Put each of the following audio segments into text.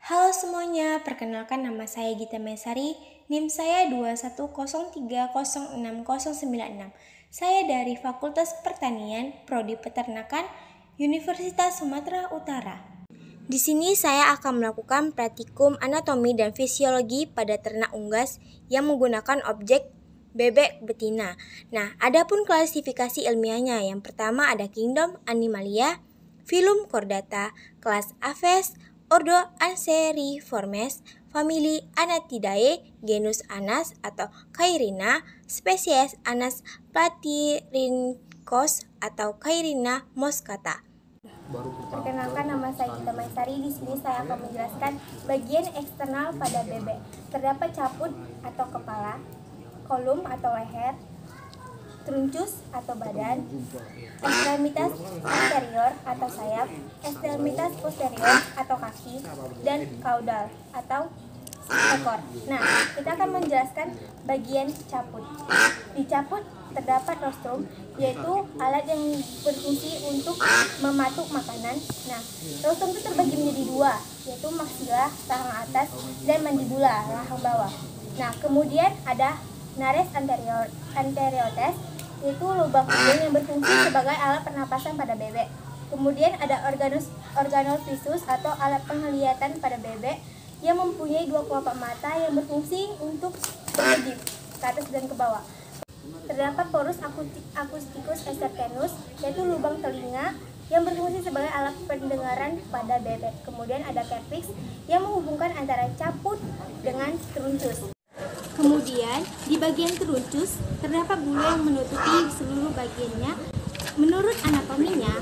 Halo semuanya, perkenalkan nama saya Gita Mesari, NIM saya 210306096. Saya dari Fakultas Pertanian, Prodi Peternakan, Universitas Sumatera Utara. Di sini saya akan melakukan praktikum anatomi dan fisiologi pada ternak unggas yang menggunakan objek bebek betina. Nah, adapun klasifikasi ilmiahnya, yang pertama ada Kingdom Animalia, Phylum Chordata, kelas Aves, Ordo Anseriformes, famili Anatidae, genus Anas atau Cairina, spesies Anas platyrhynchos atau Cairina moschata. Perkenalkan, nama saya Gita Maisari. Di sini saya akan menjelaskan bagian eksternal pada bebek. Terdapat caput atau kepala, kolum atau leher, truncus atau badan, ekstremitas anterior atau sayap, ekstremitas posterior atau kaki, dan caudal atau ekor. Nah, kita akan menjelaskan bagian caput. Di caput terdapat rostrum, yaitu alat yang berfungsi untuk mematuk makanan. Nah, rostrum itu terbagi menjadi dua, yaitu maksila, rahang atas, dan mandibula, rahang bawah. Nah, kemudian ada nares anteriotes, yaitu lubang hidung yang berfungsi sebagai alat pernapasan pada bebek. Kemudian ada organovisus atau alat penglihatan pada bebek yang mempunyai dua kelopak mata yang berfungsi untuk berkedip ke atas dan ke bawah. Terdapat porus acousticus externos, yaitu lubang telinga yang berfungsi sebagai alat pendengaran pada bebek. Kemudian ada cervix yang menghubungkan antara caput dengan truncus. Kemudian di bagian truncus terdapat bulu yang menutupi seluruh bagiannya. Menurut anatominya,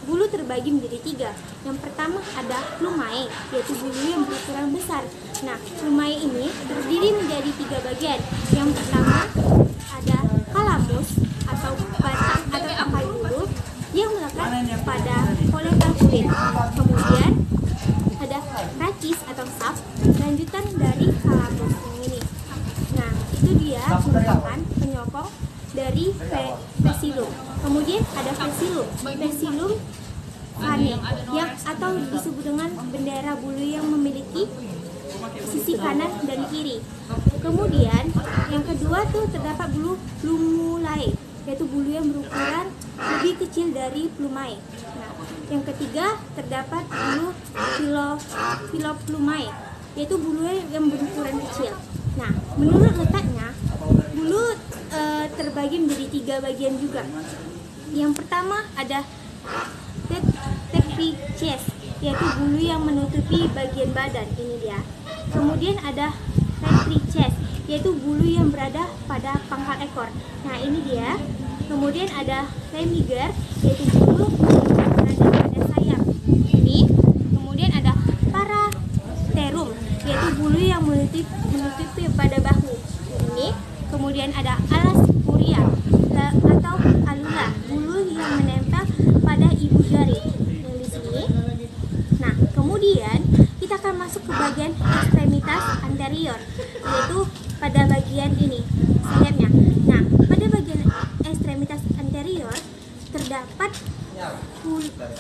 bulu terbagi menjadi tiga. Yang pertama ada plumae, yaitu bulu yang berukuran besar. Nah, plumae ini terdiri menjadi tiga bagian. Yang pertama ada calamus atau batang atau tangkai bulu yang melekat pada follicle kulit. Kemudian ada rachis atau sap, lanjutan dari calamus ini. Nah, itu dia merupakan penyokong dari vesiculum. Kemudian ada vesiculum vane yang atau disebut dengan bendera bulu yang memiliki sisi kanan dan kiri. Kemudian yang kedua tuh terdapat bulu plumulae, yaitu bulu yang berukuran lebih kecil dari plumae. Nah, yang ketiga terdapat bulu filoplumae, yaitu bulu yang berukuran kecil. Nah, menurut letaknya bulu terbagi menjadi tiga bagian juga. Yang pertama ada tetriches, yaitu bulu yang menutupi bagian badan, ini dia. Kemudian ada ventrices, yaitu bulu yang berada pada pangkal ekor. Nah, ini dia. Kemudian ada remiger, yaitu bulu yang berada pada sayap. Ini. Kemudian ada paraterum, yaitu bulu yang menutupi pada bahu. Ini. Kemudian ada alas puria atau alula, bulu yang menempel pada ibu jari yang di sini. Nah, kemudian kita akan masuk ke bagian ekstremitas anterior, yaitu pada bagian ini sayapnya. Nah, pada bagian ekstremitas anterior terdapat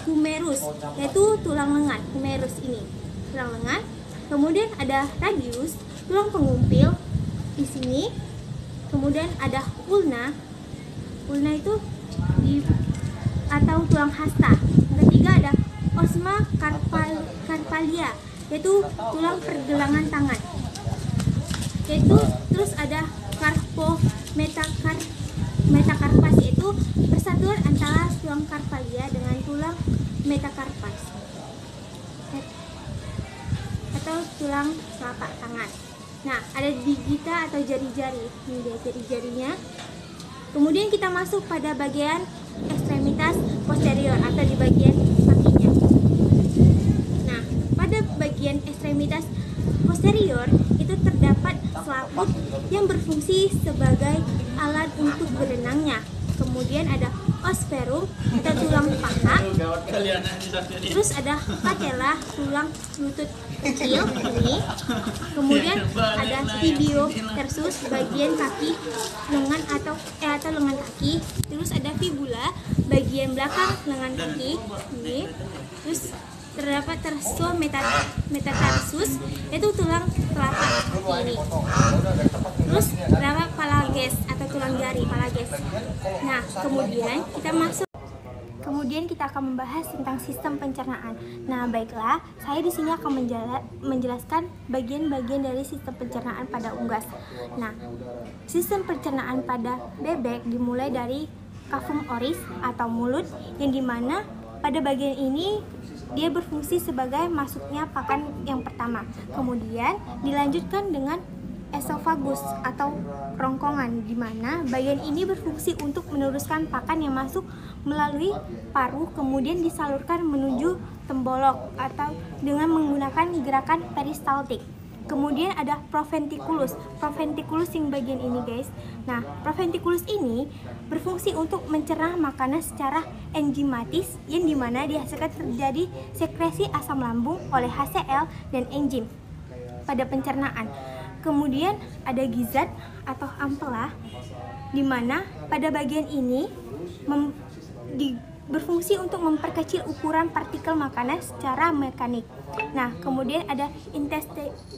humerus, yaitu tulang lengan. Humerus ini tulang lengan. Kemudian ada radius, tulang pengumpil di sini. Kemudian ada ulna. Ulna itu atau tulang hasta. Yang ketiga ada osma carpalia, yaitu tulang pergelangan tangan. Terus ada metacarpas, yaitu persatuan antara tulang carpalia dengan tulang metacarpas atau tulang telapak tangan. Nah, ada digita atau jari-jari. Ini dia jari-jarinya. Kemudian kita masuk pada bagian ekstremitas posterior atau di bagian kakinya. Nah, pada bagian ekstremitas posterior itu terdapat selaput yang berfungsi sebagai alat untuk berenangnya. Kemudian ada osferum atau tulang paha. Terus ada patella, tulang lutut kecil ini. Kemudian ada tibiotarsus, bagian kaki lengan atau lengan kaki. Terus ada fibula, bagian belakang lengan kaki ini. Terus terdapat tersul metatarsus, yaitu tulang telapak seperti ini. Terus terdapat phalanges atau tulang jari phalanges. Nah, kemudian kita akan membahas tentang sistem pencernaan. Nah, baiklah, saya di sini akan menjelaskan bagian-bagian dari sistem pencernaan pada unggas. Nah, sistem pencernaan pada bebek dimulai dari cavum oris atau mulut, yang dimana pada bagian ini dia berfungsi sebagai masuknya pakan yang pertama. Kemudian dilanjutkan dengan esophagus atau rongkongan, di mana bagian ini berfungsi untuk meneruskan pakan yang masuk melalui paru, kemudian disalurkan menuju tembolok atau dengan menggunakan gerakan peristaltik. Kemudian ada proventriculus yang bagian ini, guys. Nah, proventriculus ini berfungsi untuk mencerna makanan secara enzimatis, yang dimana dihasilkan terjadi sekresi asam lambung oleh HCl dan enzim pada pencernaan. Kemudian ada gizat atau ampela, di mana pada bagian ini berfungsi untuk memperkecil ukuran partikel makanan secara mekanik. Nah, kemudian ada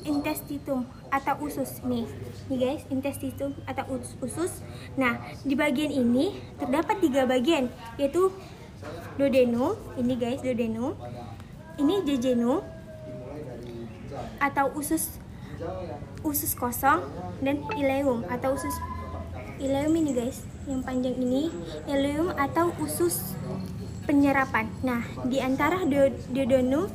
intestitum atau usus nih guys, intestitum atau usus. Nah, di bagian ini terdapat 3 bagian, yaitu duodenum, ini guys duodenum, ini jejunum atau usus kosong, dan ileum atau usus ileum ini guys, yang panjang ini ileum atau usus penyerapan. Nah, di antara duodenum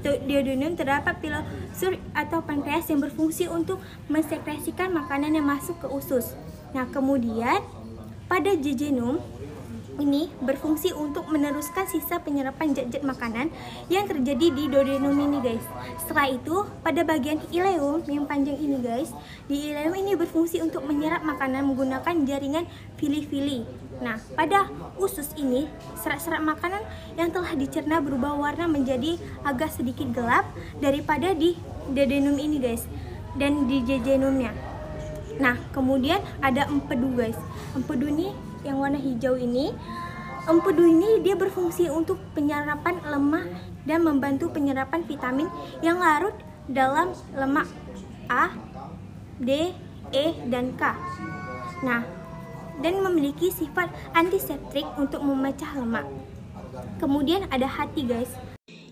duodenum terdapat pilosur atau pankreas yang berfungsi untuk mensekresikan makanan yang masuk ke usus. Nah, kemudian pada jejunum ini berfungsi untuk meneruskan sisa penyerapan zat-zat makanan yang terjadi di duodenum ini, guys. Setelah itu, pada bagian ileum yang panjang ini, guys, di ileum ini berfungsi untuk menyerap makanan menggunakan jaringan fili-fili. Nah, pada usus ini, serat-serat makanan yang telah dicerna berubah warna menjadi agak sedikit gelap daripada di duodenum ini, guys, dan di jejunumnya. Nah, kemudian ada empedu, guys. Empedu ini yang warna hijau ini. Empedu ini dia berfungsi untuk penyerapan lemak dan membantu penyerapan vitamin yang larut dalam lemak A, D, E, dan K. Nah, dan memiliki sifat antiseptik untuk memecah lemak. Kemudian ada hati, guys,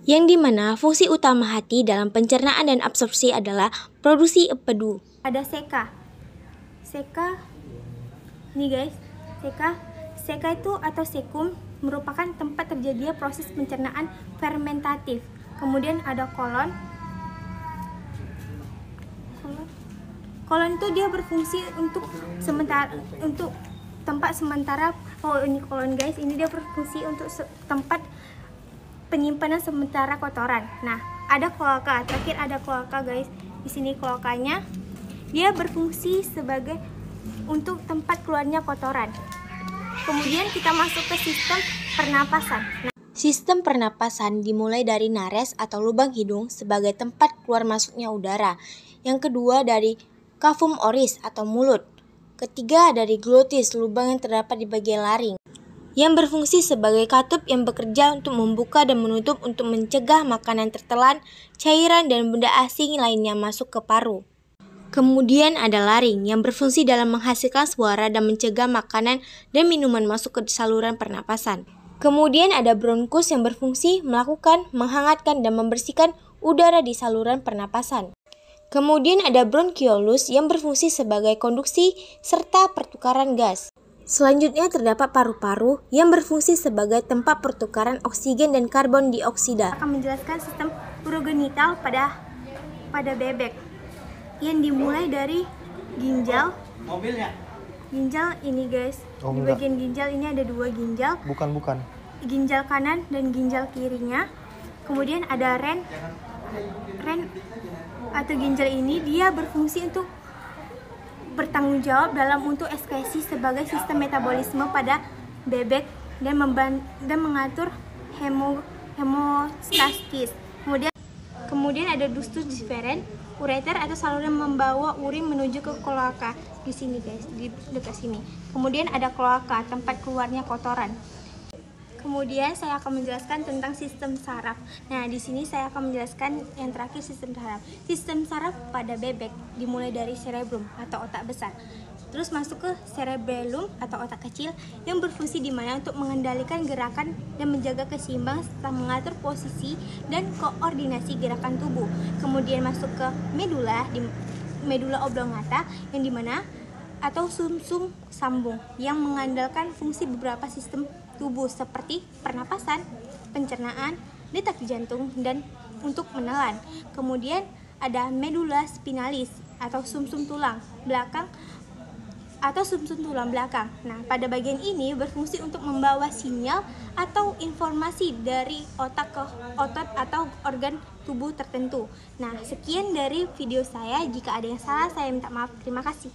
yang dimana fungsi utama hati dalam pencernaan dan absorpsi adalah produksi empedu. Ada seka nih, guys. Seka itu atau sekum merupakan tempat terjadinya proses pencernaan fermentatif. Kemudian ada kolon. Kolon itu dia berfungsi untuk tempat sementara. Oh, ini kolon, guys. Ini dia berfungsi untuk tempat penyimpanan sementara kotoran. Nah, ada kloaka. Terakhir ada kloaka, guys. Di sini kloakanya dia berfungsi sebagai untuk tempat keluarnya kotoran. Kemudian kita masuk ke sistem pernapasan. Sistem pernapasan dimulai dari nares atau lubang hidung sebagai tempat keluar masuknya udara. Yang kedua dari cavum oris atau mulut. Ketiga dari glotis, lubang yang terdapat di bagian laring, yang berfungsi sebagai katup yang bekerja untuk membuka dan menutup untuk mencegah makanan tertelan, cairan, dan benda asing lainnya masuk ke paru. Kemudian ada laring yang berfungsi dalam menghasilkan suara dan mencegah makanan dan minuman masuk ke saluran pernapasan. Kemudian ada bronkus yang berfungsi menghangatkan dan membersihkan udara di saluran pernapasan. Kemudian ada bronchiolus yang berfungsi sebagai konduksi serta pertukaran gas. Selanjutnya terdapat paru-paru yang berfungsi sebagai tempat pertukaran oksigen dan karbon dioksida. Akan menjelaskan sistem urogenital pada bebek, yang dimulai dari ginjal. Ginjal ini, guys. Di bagian ginjal ini ada 2 ginjal. Bukan. Ginjal kanan dan ginjal kirinya. Kemudian ada ren atau ginjal ini dia berfungsi untuk bertanggung jawab dalam untuk ekskresi sebagai sistem metabolisme pada bebek dan mengatur hemostasis. Kemudian ada ductus deferens, ureter atau saluran membawa urin menuju ke kloaka. Di sini, guys, di dekat sini. Kemudian ada kloaka, tempat keluarnya kotoran. Kemudian saya akan menjelaskan tentang sistem saraf. Nah, di sini saya akan menjelaskan yang terakhir sistem saraf. Sistem saraf pada bebek dimulai dari cerebrum atau otak besar. Terus masuk ke cerebellum atau otak kecil yang berfungsi di mana untuk mengendalikan gerakan dan menjaga keseimbangan serta mengatur posisi dan koordinasi gerakan tubuh. Kemudian masuk ke medula oblongata yang dimana atau sumsum sambung yang mengandalkan fungsi beberapa sistem tubuh seperti pernapasan, pencernaan, detak jantung, dan untuk menelan. Kemudian ada medula spinalis atau sumsum tulang belakang. Nah, pada bagian ini berfungsi untuk membawa sinyal atau informasi dari otak ke otot atau organ tubuh tertentu. Nah, sekian dari video saya. Jika ada yang salah, saya minta maaf. Terima kasih.